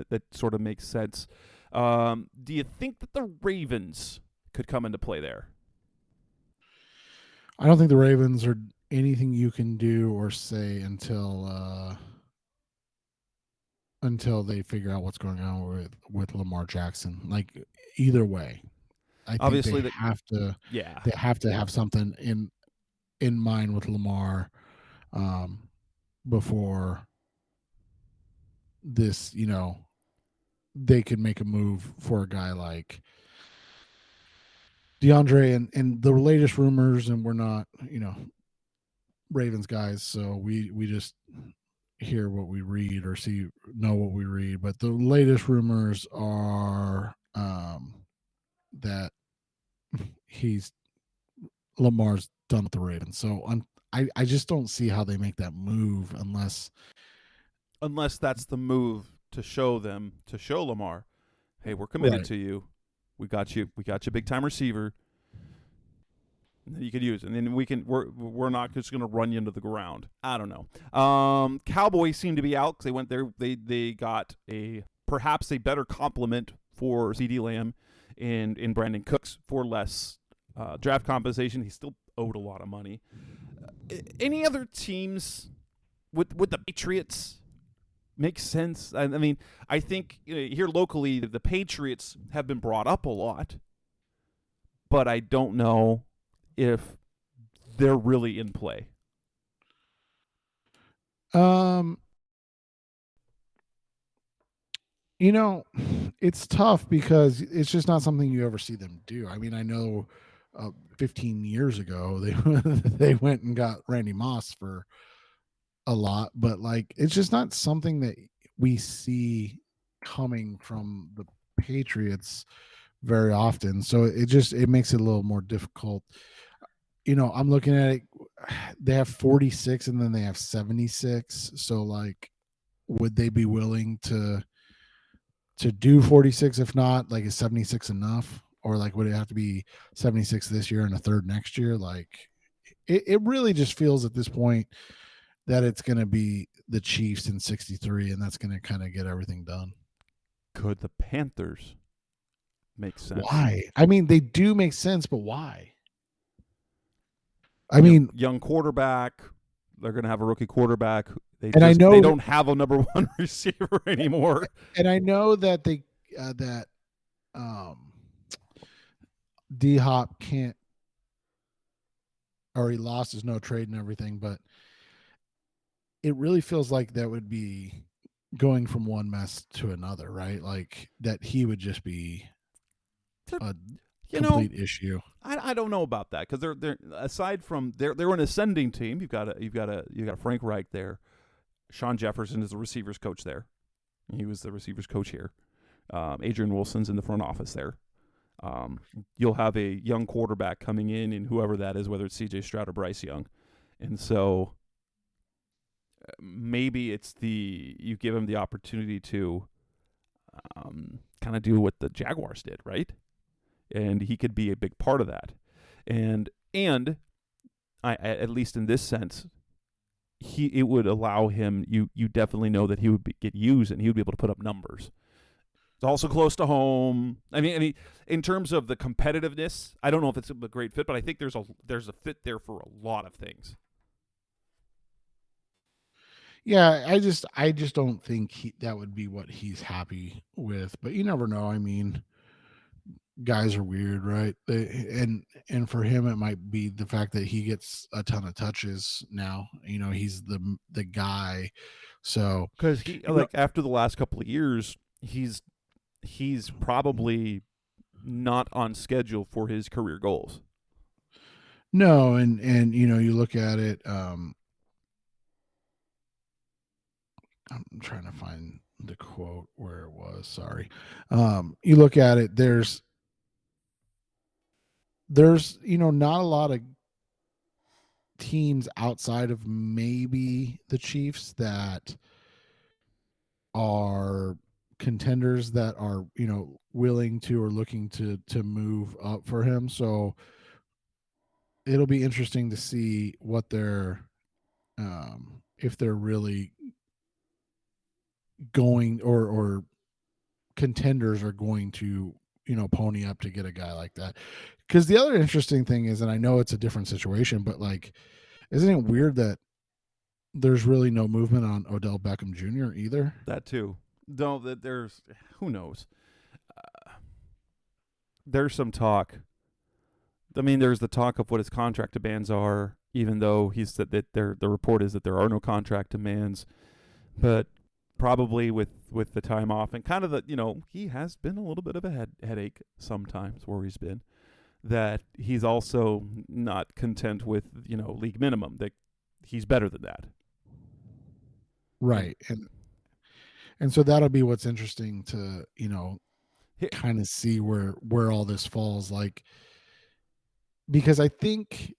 that sort of makes sense. Do you think that the Ravens could come into play there? I don't think the Ravens are anything you can do or say until they figure out what's going on with Lamar Jackson. Like, either way, I Obviously think they have to have something in mind with Lamar before this, they could make a move for a guy like DeAndre. And the latest rumors, and we're not, Ravens guys, so we just hear what we read or know what we read, but the latest rumors are that Lamar's done with the Ravens. So I just don't see how they make that move unless that's the move to show Lamar, hey, we're committed to you. We got you big time receiver. You could use it, and then we're not just going to run you into the ground. I don't know. Cowboys seem to be out because they went there. They got perhaps a better complement for CeeDee Lamb in Brandon Cooks for less draft compensation. He still owed a lot of money. Any other teams with the Patriots make sense? I mean, I think here locally the Patriots have been brought up a lot, but I don't know if they're really in play. It's tough because it's just not something you ever see them do. I mean, I know 15 years ago they went and got Randy Moss for a lot, but like, it's just not something that we see coming from the Patriots very often. So it makes it a little more difficult. I'm looking at it. They have 46 and then they have 76. So like, would they be willing to do 46? If not, like, is 76 enough? Or like, would it have to be 76 this year and a third next year? Like, it really just feels at this point that it's going to be the Chiefs in 63, and that's going to kind of get everything done. Could the Panthers make sense? Why? I mean, they do make sense, but why? I mean, young quarterback. They're going to have a rookie quarterback. They don't have a number one receiver anymore. And I know that D-Hop can't, or he lost his no trade and everything, but it really feels like that would be going from one mess to another, right? Like that he would just be a complete issue. I don't know about that, because they're aside from they're an ascending team. You've got Frank Reich there. Sean Jefferson is the receivers coach there. He was the receivers coach here. Adrian Wilson's in the front office there. You'll have a young quarterback coming in, and whoever that is, whether it's C.J. Stroud or Bryce Young, and so maybe it's you give him the opportunity to kind of do what the Jaguars did, right? And he could be a big part of that. And I, at least in this sense, it would allow him. You definitely know that he would get used, and he would be able to put up numbers. It's also close to home. I mean, in terms of the competitiveness, I don't know if it's a great fit, but I think there's a fit there for a lot of things. Yeah, I just don't think that would be what he's happy with. But you never know. I mean, guys are weird, right? And for him, it might be the fact that he gets a ton of touches now. He's the guy. So because after the last couple of years, he's probably not on schedule for his career goals. No, and you look at it. I'm trying to find the quote where it was. Sorry. You look at it. There's not a lot of teams outside of maybe the Chiefs that are contenders that are willing to or looking to move up for him. So it'll be interesting to see what they're if they're really going or contenders are going to pony up to get a guy like that. Because the other interesting thing is, and I know it's a different situation, but like, isn't it weird that there's really no movement on Odell Beckham Jr. either? That too. No, that there's who knows. There's some talk. I mean, there's the talk of what his contract demands are, even though he said that the report is that there are no contract demands. But probably with the time off and kind of he has been a little bit of a headache sometimes where he's been, that he's also not content with league minimum, that he's better than that. Right. And so that'll be what's interesting to kind of see where all this falls, like, because I think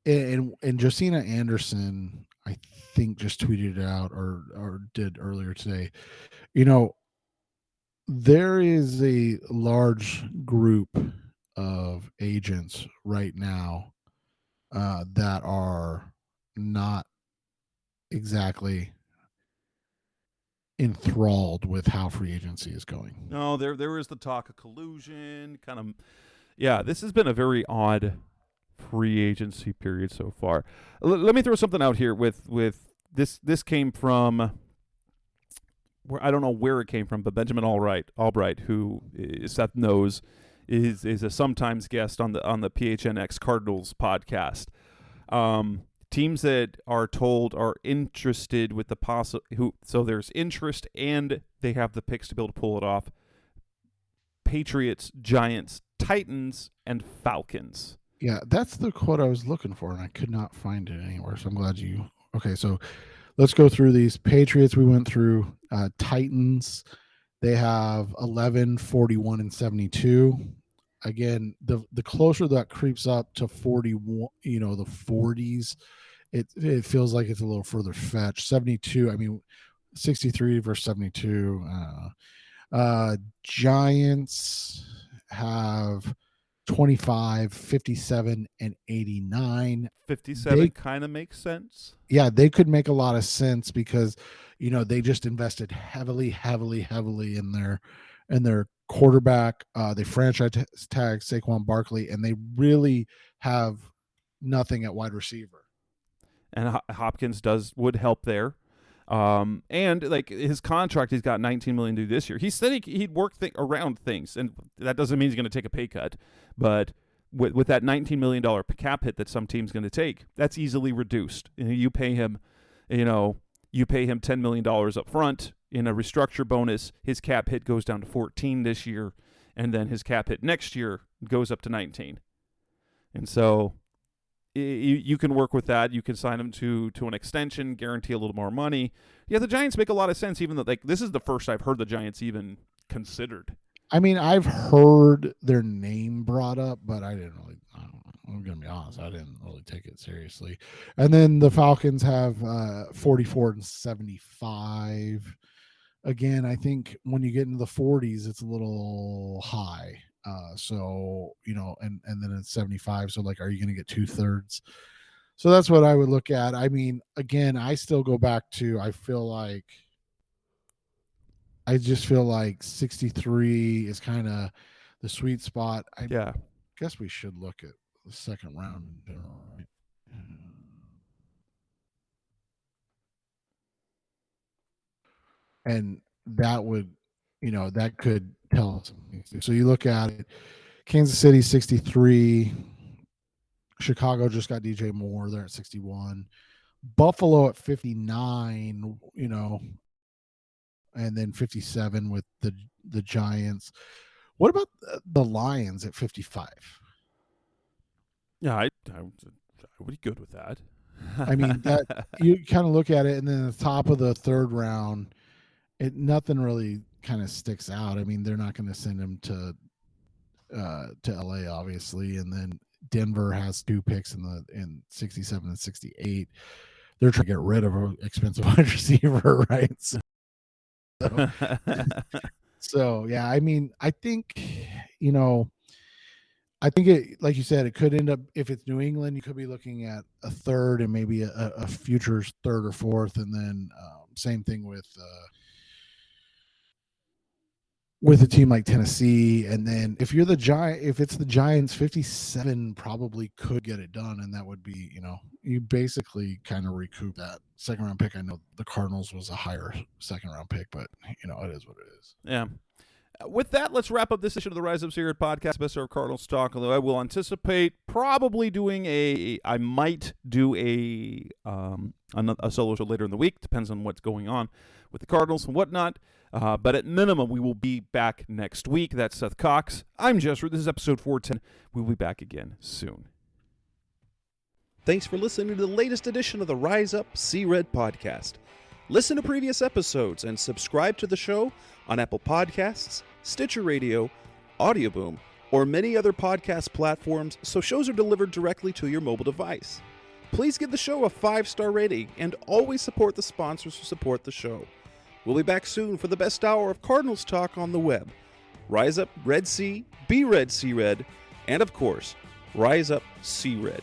and Josina Anderson, I think, just tweeted it out or did earlier today. There is a large group of agents right now that are not exactly enthralled with how free agency is going. No, there is the talk of collusion, kind of. Yeah, this has been a very odd free agency period so far. Let me throw something out here with this came from where I don't know where it came from, but Benjamin Albright, who Seth knows, is a sometimes guest on the PHNX Cardinals podcast. Teams that are told are interested with the so there's interest and they have the picks to be able to pull it off. Patriots, Giants, Titans, and Falcons. Yeah, that's the quote I was looking for, and I could not find it anywhere. So I'm glad you. Okay, so let's go through these. Patriots, we went through. Titans, they have 11, 41, and 72. again, the closer that creeps up to 41, the 40s, it feels like it's a little further fetched. 72, I mean, 63 versus 72. Giants have 25, 57, and 89. 57 kind of makes sense. Yeah, they could make a lot of sense because, they just invested heavily in their quarterback. They franchise tag Saquon Barkley, and they really have nothing at wide receiver. And Hopkins would help there. And like his contract, he's got $19 million to do this year. He said he'd work around things, and that doesn't mean he's going to take a pay cut. But with that $19 million cap hit that some team's going to take, that's easily reduced. You pay him, $10 million up front in a restructure bonus. His cap hit goes down to 14 this year, and then his cap hit next year goes up to 19. And so you can work with that. You can sign him to an extension, guarantee a little more money. Yeah, the Giants make a lot of sense, even though this is the first I've heard the Giants even considered. I mean, I've heard their name brought up, but I didn't really, I'm going to be honest, I didn't really take it seriously. And then the Falcons have 44 and 75. Again, I think when you get into the 40s, it's a little high. So, and then it's 75. So like, are you going to get 2/3? So that's what I would look at. I mean, again, I still go back to, I just feel like 63 is kind of the sweet spot. I guess we should look at the second round. And that would, that could tell us something. So you look at it, Kansas City 63, Chicago just got DJ Moore, they're at 61, Buffalo at 59, and then 57 with the Giants. What about the Lions at 55? Yeah, I would be good with that. I mean, that you kind of look at it, and then the top of the third round, nothing really kind of sticks out. I mean, they're not going to send him to LA, obviously, and then Denver has 2 picks in 67 and 68. They're trying to get rid of an expensive wide receiver, right? So yeah, I mean, I think it, like you said, it could end up, if it's New England, you could be looking at a third and maybe a future third or fourth, and then same thing with a team like Tennessee. And then if it's the Giants, 57 probably could get it done, and that would be, you basically kind of recoup that second round pick. I know the Cardinals was a higher second round pick, but it is what it is. Yeah. With that, let's wrap up this edition of the Rise Up Series podcast, Best of Cardinals talk. Although I will anticipate probably doing I might do a solo show later in the week. Depends on what's going on with the Cardinals and whatnot. But at minimum, we will be back next week. That's Seth Cox. I'm Jess Root. This is episode 410. We'll be back again soon. Thanks for listening to the latest edition of the Rise Up See Red podcast. Listen to previous episodes and subscribe to the show on Apple Podcasts, Stitcher Radio, Audioboom, or many other podcast platforms so shows are delivered directly to your mobile device. Please give the show a 5-star rating and always support the sponsors who support the show. We'll be back soon for the best hour of Cardinals talk on the web. Rise up, Red Sea, be Red, See Red, and of course, Rise up, See Red.